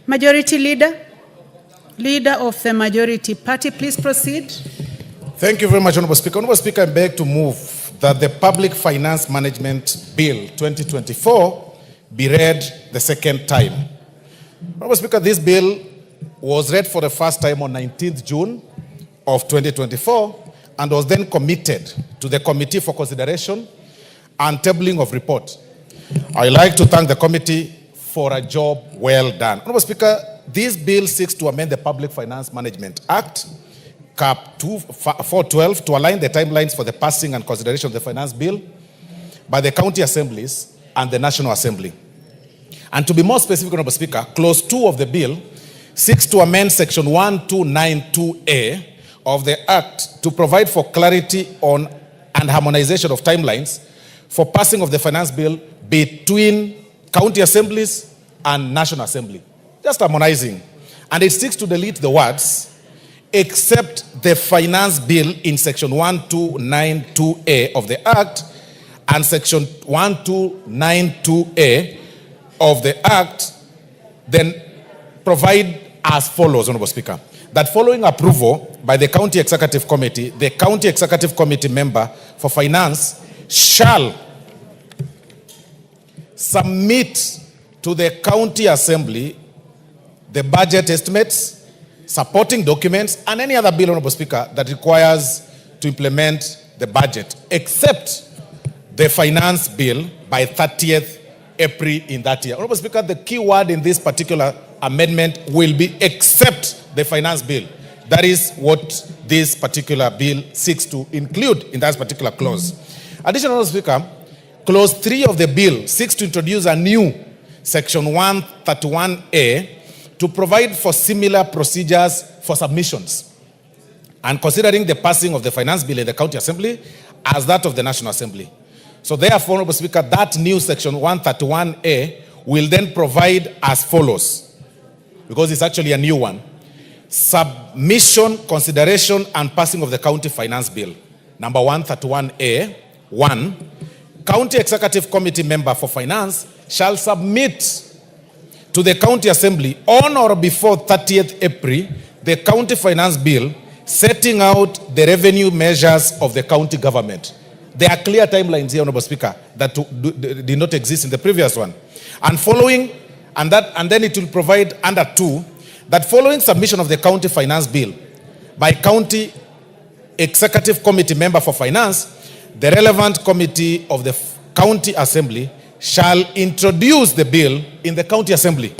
Majority Leader. Leader of the Majority Party, please proceed. Thank you very much, Honorable Speaker. Honorable Speaker, I beg to move that the Public Finance Management Bill 2024 be read the second time. Honorable Speaker, this bill was read for the first time on 19th June of 2024 and was then committed to the Committee for Consideration and tabling of report. I'd like to thank the committee for a job well done. Honorable Speaker, this bill seeks to amend the Public Finance Management Act, Cap 412, to align the timelines for the passing and consideration of the finance bill by the county assemblies and the National Assembly. And to be more specific, Honorable Speaker, Clause 2 of the bill seeks to amend Section 1292A of the Act to provide for clarity on and harmonization of timelines for passing of the finance bill between county assemblies and National Assembly. Just harmonizing. And it seeks to delete the words except the finance bill in Section 1292A of the Act and Section 1292A of the Act, then provide as follows, Honorable Speaker, that following approval by the County Executive Committee, the County Executive Committee member for Finance shall submit to the County Assembly the budget estimates, supporting documents, and any other bill, Honorable Speaker, that requires to implement the budget, except the finance bill by 30th April in that year. Honorable Speaker, the key word in this particular amendment will be except the finance bill. That is what this particular bill seeks to include in that particular clause. Additionally, Honorable Speaker, Clause 3 of the bill seeks to introduce a new Section 131A to provide for similar procedures for submissions and considering the passing of the finance bill in the County Assembly as that of the National Assembly. So therefore, Honorable Speaker, that new Section 131A will then provide as follows, because it's actually a new one: submission, consideration, and passing of the County Finance Bill. Number 131A, 1. County Executive Committee member for Finance shall submit to the County Assembly on or before 30th April the County Finance Bill setting out the revenue measures of the county government. There are clear timelines here, Honorable Speaker, that did not exist in the previous one. And then it will provide under 2 that following submission of the County Finance Bill by County Executive Committee member for Finance, the relevant committee of the County Assembly shall introduce the bill in the County Assembly.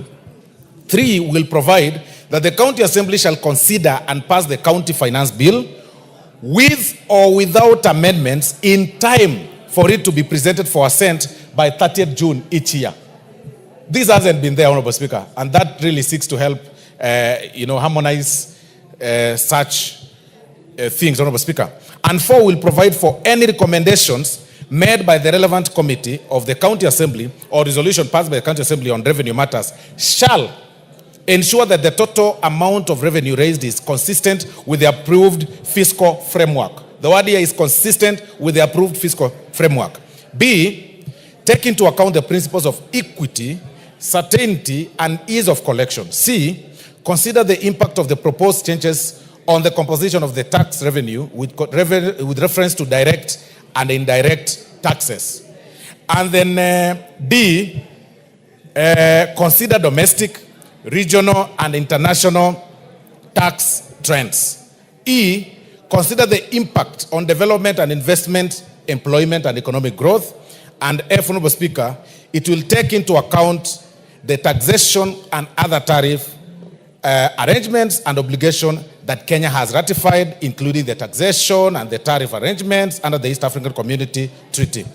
3 will provide that the County Assembly shall consider and pass the County Finance Bill with or without amendments in time for it to be presented for assent by 30th June each year. This hasn't been there, Honorable Speaker, and that really seeks to help harmonize such things, Honorable Speaker. And 4 will provide for any recommendations made by the relevant committee of the County Assembly or resolution passed by the County Assembly on revenue matters shall ensure that the total amount of revenue raised is consistent with the approved fiscal framework. The word here is consistent with the approved fiscal framework. B, take into account the principles of equity, certainty, and ease of collection. C, consider the impact of the proposed changes on the composition of the tax revenue with reference to direct and indirect taxes. And then D, consider domestic, regional, and international tax trends. E, consider the impact on development and investment, employment, and economic growth. And F, Honorable Speaker, it will take into account the taxation and other tariff arrangements and obligations that Kenya has ratified, including the taxation and the tariff arrangements under the East African Community Treaty.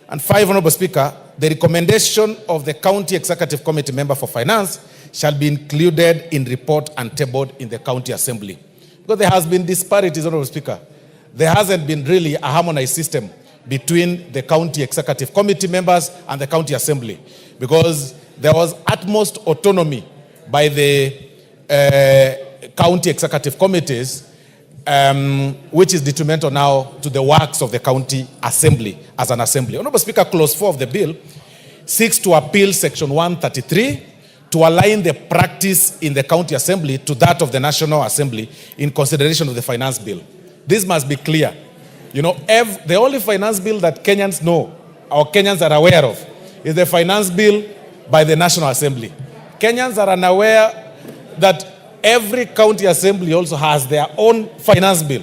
And 5, Honorable Speaker, the recommendation of the County Executive Committee member for Finance shall be included in report and tabled in the County Assembly. Because there has been disparities, Honorable Speaker. There hasn't been really a harmonized system between the County Executive Committee members and the County Assembly, because there was utmost autonomy by the county executive committees, which is detrimental now to the works of the County Assembly as an assembly. Honorable Speaker, Clause 4 of the bill seeks to appeal Section 133 to align the practice in the county assembly to that of the National Assembly in consideration of the finance bill. This must be clear. You know, the only finance bill that Kenyans know or Kenyans are aware of is the finance bill by the National Assembly. Kenyans are unaware that every county assembly also has their own finance bill.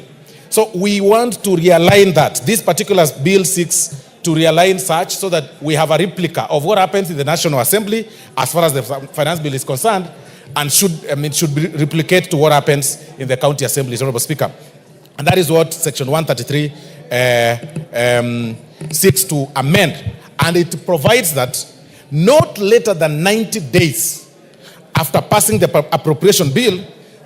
So we want to realign that. This particular bill seeks to realign such so that we have a replica of what happens in the National Assembly as far as the finance bill is concerned, and should replicate to what happens in the county assemblies, Honorable Speaker. And that is what Section 133 seeks to amend. And it provides that not later than 90 days after passing the appropriation bill,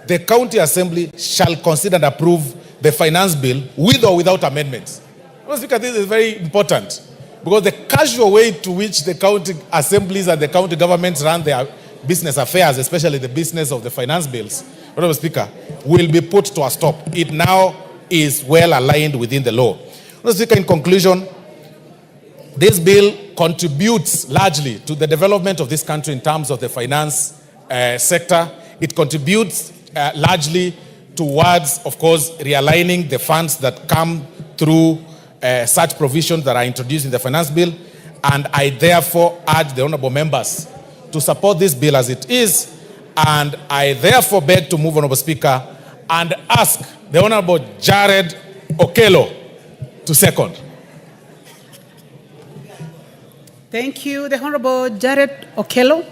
the county assembly shall consider and approve the finance bill with or without amendments. Honorable Speaker, this is very important because the casual way to which the county assemblies and the county governments run their business affairs, especially the business of the finance bills, Honorable Speaker, will be put to a stop. It now is well aligned within the law. Honorable Speaker, in conclusion, this bill contributes largely to the development of this country in terms of the finance sector. It contributes largely towards, of course, realigning the funds that come through such provisions that are introduced in the finance bill. And I therefore urge the honorable members to support this bill as it is. And I therefore beg to move, Honorable Speaker, and ask the Honorable Jared Okello to second. Thank you. The Honorable Jared Okello.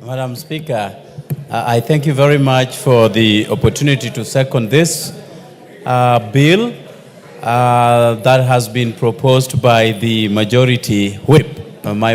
Madam Speaker, I thank you very much for the opportunity to second this bill that has been proposed by the majority whip. My